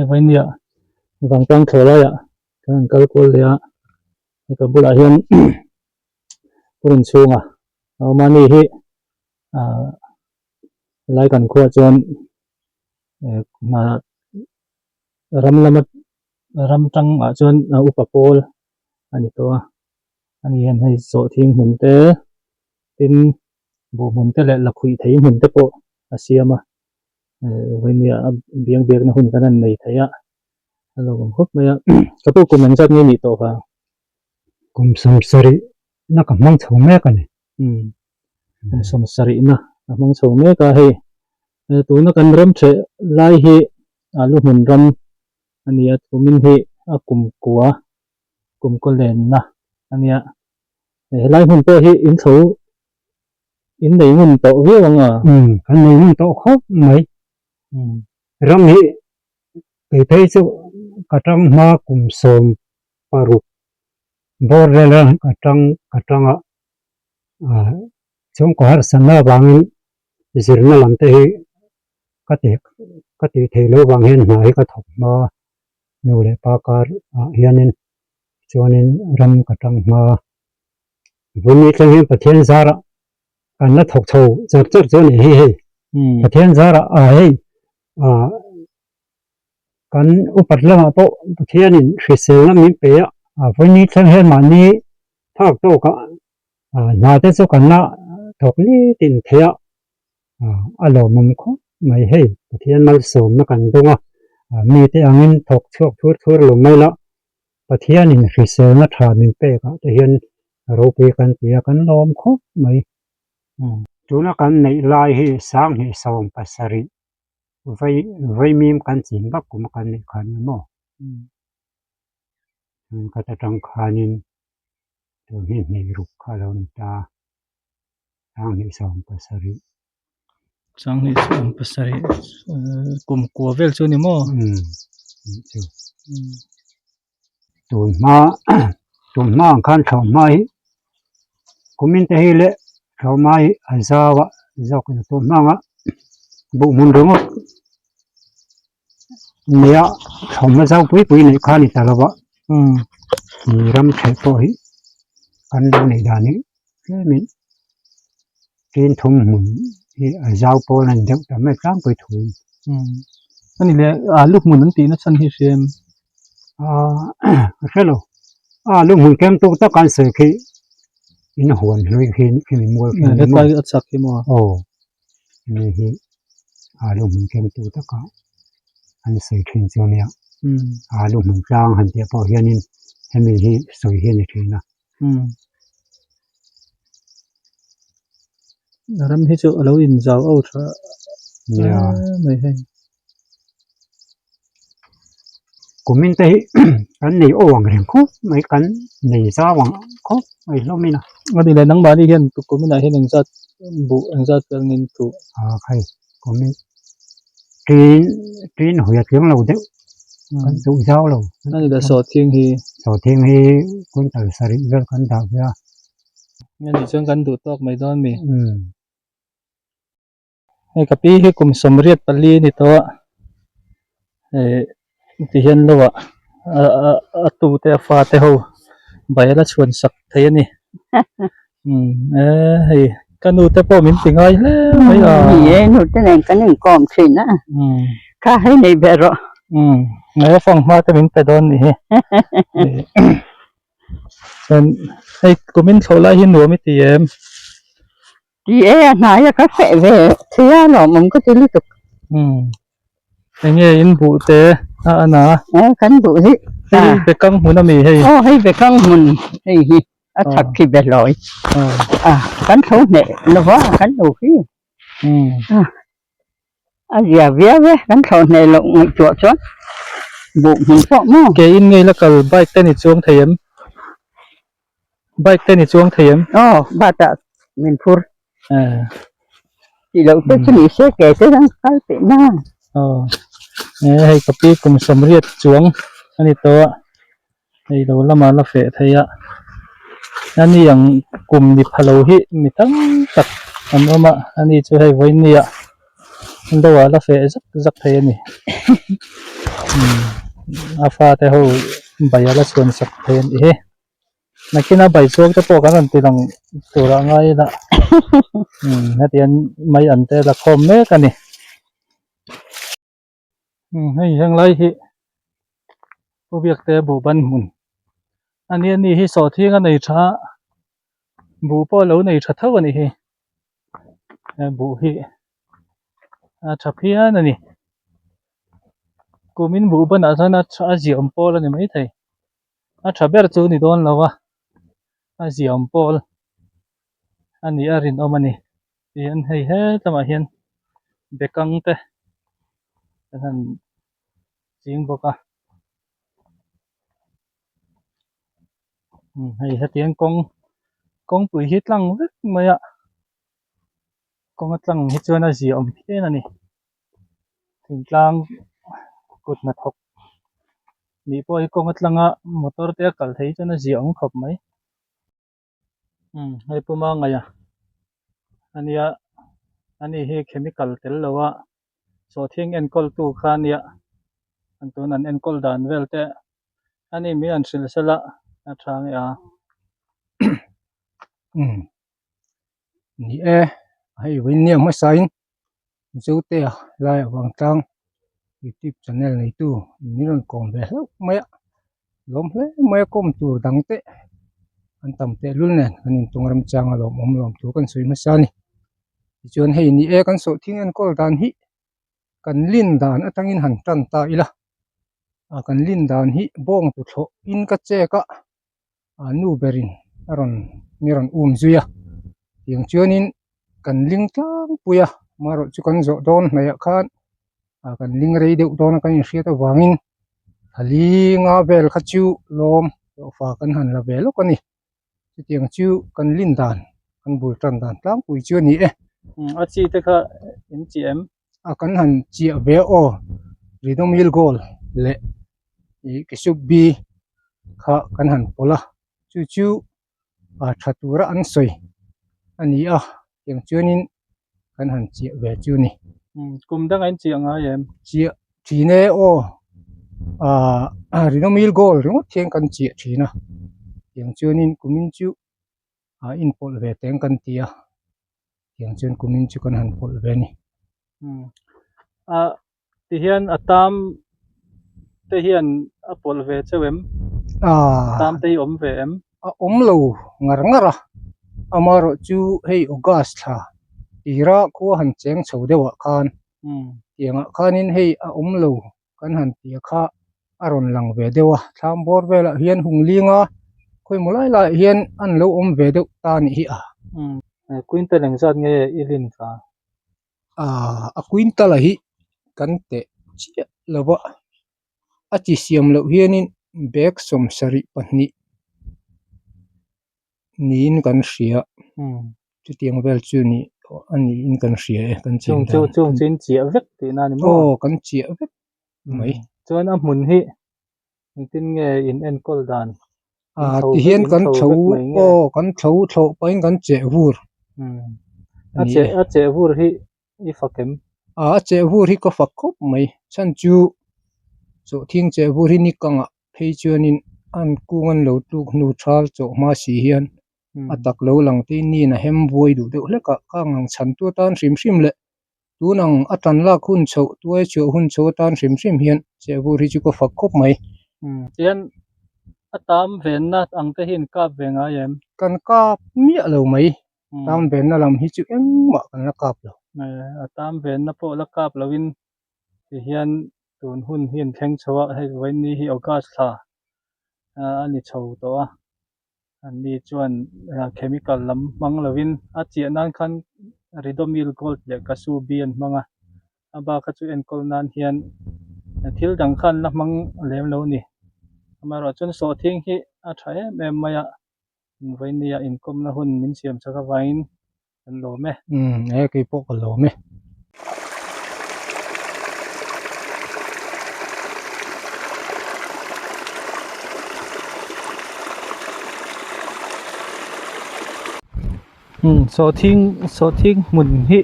ไว้เนี่ยวังตังเถอะอ่ะกันกลกลเลยอ่ะนี่ก็บุหรี่ปุ่นชูงอ่ะเอามานี่ที่ไล่กันขวดจนมารำจังจนอุปโภคอันนี้ตัวอันนี้ให้โสทิ้งหุ่นเตอเป็นบุหุ่นเตอและละคุยไทยหุ่นเตอโปอาเซียมาไว้เนี่ยเบียงนะหุ่นกันนั่นในไทยอ่ะเราผมพบไหมอ่ะกระปุกกุมมันจัดนี่มีตัวค่ะกุมสมสรินักมังชงแม่กันเนี่ยสมสรินะมังชงแม่ก็ให้ตัวนักการรำเชไล่ให้ลูกหุ่นรำอันนี้ตัวมินให้กุมกัวกุมกเลนนะอันนี้ไล่หุ่นตัวให้อินสูอินได้หุ่นโตเรื่องอ่ะอันนี้หุ่นโตครบไหมรำให้ไปเที่ยวกระจังมากุมสมปารุบอร์เรลกระจังช่วงก่อนสันนาบางสิรนัลำเตะก็ติเทโลบางเห็นหายก็ถกมาโนเลปากาเฮียนินชวนินรำกระจังมาวันนี้ก็เห็นประเทศสาระกันนัดถกโถจัดจนเฮ้ประเทศสาระกันอุปถัมภ์โตประเทศนี้ฟิเซลมีเปียวันนี้ก็เห็นมันนี้ถ้าโตก็นาเตสุกันนะถกนี้ตินเทียอารมณ์มันก็ไม่ให้ประเทศมันสมนักกันตรงมีแต่อันนี้ถกชกทุรลงไม่ละประเทศนี้ฟิเซลนัทามินเปียก็จะเห็นรูปกันเปียกันลมก็ไม่จุนักกันในลายให้สร้างให้สมปัสสริไว้มีกันสิงบักกุมกันในขันโมก็จะต้องขานินตัวนี้ในรูปขาลนตาสร้างให้สมปัสสริสังหิสมปัสสริกุมกัวเวลชนิโมตุนมาขันเขาไม้กุมินเตหิเลเขาไม้อาซาวะเจ้ากันตุนมาบุมุนรงเนี่ยเขามาเจ้าปุยในขานิตาละวะมีรำเชโปหิกันดูในด้านนี้แค่มินกินทุ่มหุ่นที่เจ้าโปนั่นเด็กแต่ไม่กล้าไปถูกอันนี้เลยลูกหมุนนั่นตีนั่นฉันฮิเชมใช่หรอลูกหุ่นแก้มตุ๊กตาการเสกให้อินหัวเลยคือมีมวยเด็กไปอัดสักที่มัวนี่ฮีลูกหุ่นแก้มตุ๊กตาการอันเสกขึ้นจนเนี่ยลูกหุ่นกลางหันเดียบพอเฮียนินให้มีฮีสวยเฮียนี่คือนะรำให้เจ้าเราอินเจ้าเอาเถอะไม่ให้กุมินเตะกันในโอ่งเรียงคุไม่กันในซาวังคุไม่รู้ไม่นะวันนี้เลยนังบาดีเห็นกุมินได้เห็นหนึ่งจัดบุหนึ่งจัดเป็นเงินถูใครกุมินกินหัวเทียงเราเด็กกันถูกเจ้าเรานั่นเลยสอดเทียงฮีคนต่างสริเวลกันดาวเยอะงั้นดิฉันกันดูตอกไม่ได้มีไอ้กับพี่ให้กลุ่มสมเรียดปลีนี่ตัวที่เห็นแล้วว่าตูเตฟ้าเตหูใบละชวนสักเทียนี่ให้กันดูแต่พอมินติงไงแล้วไม่นี่หนูจะไหนกันหนึ่งกอมสินะข้าให้ในเบรอไงฟังมาแต่มินไปโดนนี่ฉันให้กูมินเขาไล่หินหนูไม่ตีเอ็มไหนอะก็เสะเวเทียหรอมันก็จะรู้สึกอย่างเงี้ยอินบุเตะนะกันบุสิไปกังหุ่นมีให้ไปกังหุ่นให้ถักขี้เบลอยกันเขาเนี่ยนะวะกันดูขี้อย่าเวียกันเขาเนี่ยลงจวดช้อนบุกหุ่นฟอกมั้งเกอินไงแล้วก็ใบเต้นในช่วงเทียมใบเต้นในช่วงเทียมบาตามินพูดที่เราจะชนิดเสกจะทั้งคัลเป็นหน้าให้กับพี่กลุ่มสมเรียดจวงอันนี้ตัวให้เราละมาละเฟะไทยะอันนี้อย่างกลุ่มดิพาโลหิมีตั้งตักอันว่ามาอันนี้จะให้ไว้เนี่ยอันตัวละเฟะจักไทยนี่ afa te ho bayala suan sak then e nakina bai chuak te po kan tilang tura ngai da hatian mai ante la khom me kani hei hang lai hi ubiak te bu ban mun ani ani hi so thinga nei tha bu po lo nei tha thaw ani hi bu hi a thapia na ni kumin bu ban asana a ziam pol ani mai thai a thaber chu ni don lawa a ziam pol ani arin omani hian hei he tama hian bekang te han ching boka hei hatian kong pui hi tlang vek maya kong atlang hi chuan a ziam hian ani thingtlang kut na thok ni po hi kong atlanga motor te kal thei chuan a ziam khop mai hei puma ngaya ania ani hi chemical tel lawa so thing enkol tu khania antun an enkol dan velte ani mi an sil sala athang ya ni e hei win ni ma sain zote lai wang tang YouTube channel nei tu ni ron kom ve maya lom hle maya kom tur dang te an tam te lul nen anin tungram chang alom lom tu kan sui ma sani chuan hei ni e kan so thing en kol dan hi kan lin dan atangin han tan ta ila kan lin dan hi bong tu tho in ka che ka nu berin aron niron zuya yang chuanin kan ling tlang puya maro chu kan zo don naya khan kan ling rei deuh don kan hriat awangin halinga bel kha chu lom fa kan han la belo kani tiang chu kan lin dan kan bul tan dan tlang pui chu ni e a chi te kha in chi em kan han chi ve o ridomil gol le i kisub bi kha kan han pola chu thatura an soi ani yang chuanin kan han chi ve chu ni kum dang an chi anga em chi ne o ridomil gol ro thiang kan chi thina yang chuanin kumin chu in pol ve teng kan tia yang chuan kumin chu kan han pol ve ni ti hian atam te hian a pol ve chewem tam te om ve em om lo ngara amaro chu hei august tha ira ko han cheng chodewa khan tianga khanin hei om lo kan han tia kha aron lang ve dewa thlam bor vela hian hunglinga khoi mulai la hian an lo om ve deuh ta ni hi quintal ang zat nge ilin ka a quintal hi kan te chia lawa a chi siam lo hianin bek som sari pahni niin kan hria chu tiang vel chu ni ani in kan hria kan chung chin chia vek ti na ni mo kan chia vek mai chuan a hmun hi tin nge in en kol dan ti hian kan tho pain kan che vur a che vur hi i fakem che vur hi ko fakop mai chan chu so thing che vur hi ni kanga phei chuanin an kungan lo tu nu thal cho ma si hian atak lo lang ti ni na hem buai du deuh hleka kangang chan tu tan hrim le tunang atan la khun chho tuai chu hun chho tan hrim hian che vur hi chu ko fakop mai tian atam ven na ang te hin ka venga yem kan ka mi lo mai tam ven na lam hi chu engma kan la kap lo atam ven na po la kap lawin ti hian tun hun hian thleng chowa hei wain ni hi august tha ani chho to ani chuan chemical lam mang lawin a chia nan khan ridomil gold le kasu bian manga aba kha chu enkol nan hian thil dang khan la mang lem lo ni amaro chun so thing hi a thae me maya wain ni in kom na hun min siam chaka wain an lo me ke po ko lo me so thing mun hi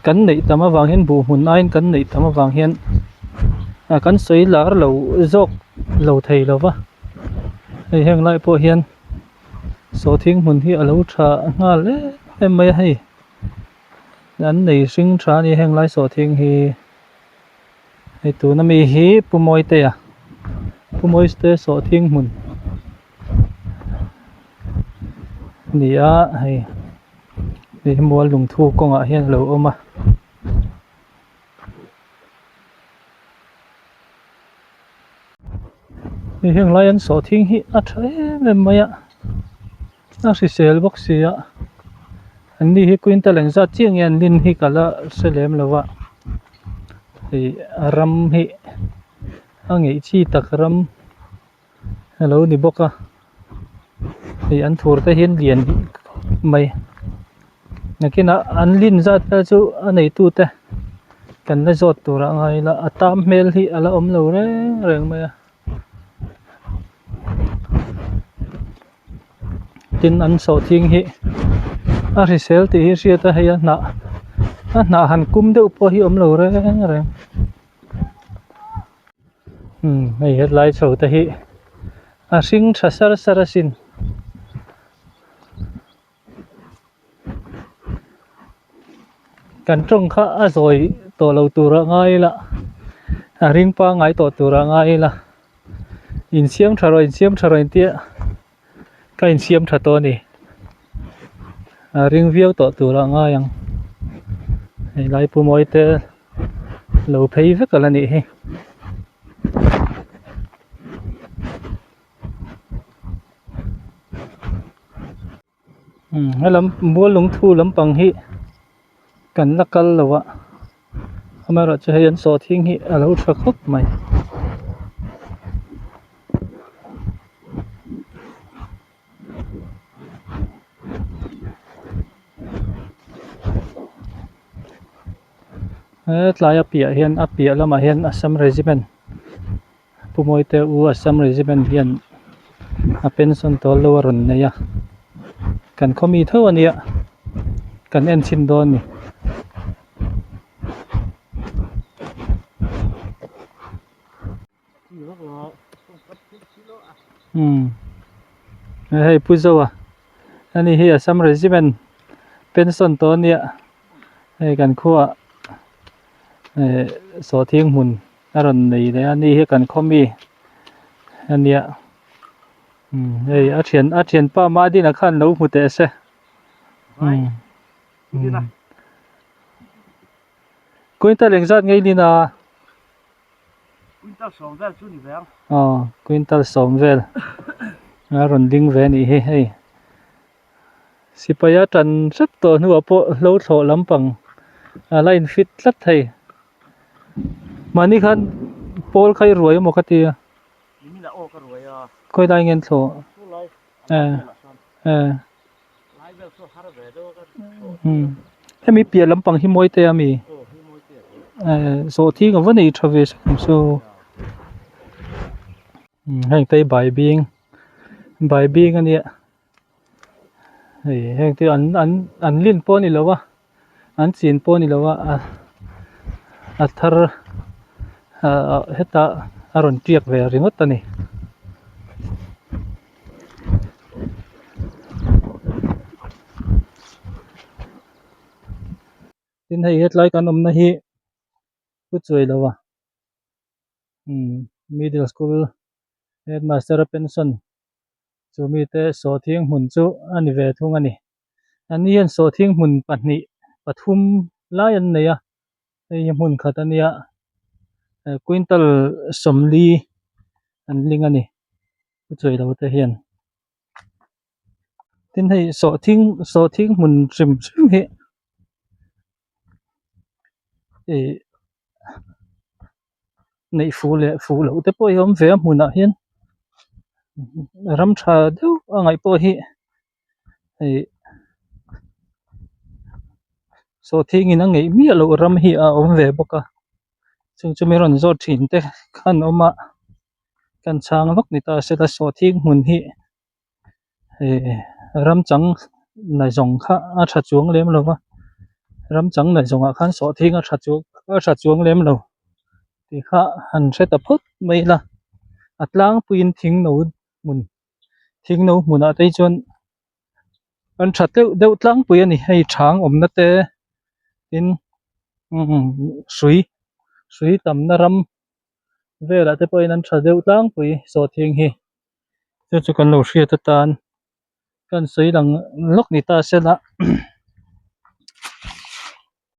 kan nei tama wang hian bu hun ain kan nei tama wang hian kan soi lar lo zok lo thei lo wa hei heng lai po hian so thing hmun hi alo tha nga le em mai hei an nei hring tha ni heng lai so thing hi hei tu na mi hi pumoi te a pumoi ste so thing hmun ni a hei ni mual lung thu konga hian lo oma ni heng lai an so thing hi a tha em mai a a si sel bok sia an ni hi quintal ang za chiang yan lin hi kala selem lawa hei ram hi angei chi tak ram hello ni boka hei an thur te hian lian mai nakina an lin za ta chu anei tu te kan la zot tura ngai la atam mel hi ala om lo reng mai a tin an so thing hi a risel ti hi ria ta hei na han kum deuh po hi om lo reng hei headlight so ta hi a hring tha sar sin kan tong kha a zoi to lo tura ngai la a ring pa ngai to tura ngai la in siam tharo in tia ka in siam tha to ni a ring viau to tura ngai yang hei lai pu moi te lo phei ve kala ni he helam mual lung thu lampang hi kan lakal lawa amara che hian so thing hi alo tha khop mai tlai apia hian apia lama hian Assam regiment pumoi te u Assam regiment hian a pension tol lo ron neya kan khomi tho ania kan en chin don ni hei puzowa ani hi Assam regiment pension to nia hei kan khuwa so thing hmun aron nei le ani hi kan khomi ania hei a thian pa ma din a khan lo hmute se quintal engzat ngei dina quintal somvel chu ni veng quintal somvel aron ding ve ni hi hei sipaya tan sat to nu apo lo tho lampang a line fit tlat thei mani khan pol khai ruai mo khati ni la o ka roya koi dai ngen tho lai lai vel so har ve do ka hemi pia lampang hi moi te ami so thi ga vani travis so heng tei bai bing ania hei heng ti an lin po ni lawa an chin po ni lawa a thar heta aron tiak ve ringot tani tin hei hetlai kan omna hi pu choi lawa middle school headmaster pension chumi te so thing hmun chu ani ve thung ani ani hian so thing hmun pahnih pathum lai an neya hei hmun khat ania quintal somli an ling ani pu choi lo te hian tin hei so thing hmun trim hi nei fu lo te po yom ve hmun a hian ram tha deuh angai po hi hei so thing in angai mi lo ram hi a om ve boka chung chumi ron zot thin te khan oma kan chang vak ni ta se la so thing hmun hi ram chang nai zong kha a tha chuang lem lo wa ram chang nai zonga khan so thing a tha chuang lem lo ti kha han se ta phut mai la atlang puin thing no mun thing no mun a te chuan an that deuh tlang pui ani hei thang omna te tin sui tam na ram vela te pawh in an tha deuh tlang pui saw thing hi chu chu kan lo hriat atan kan soi lang lok ni ta se la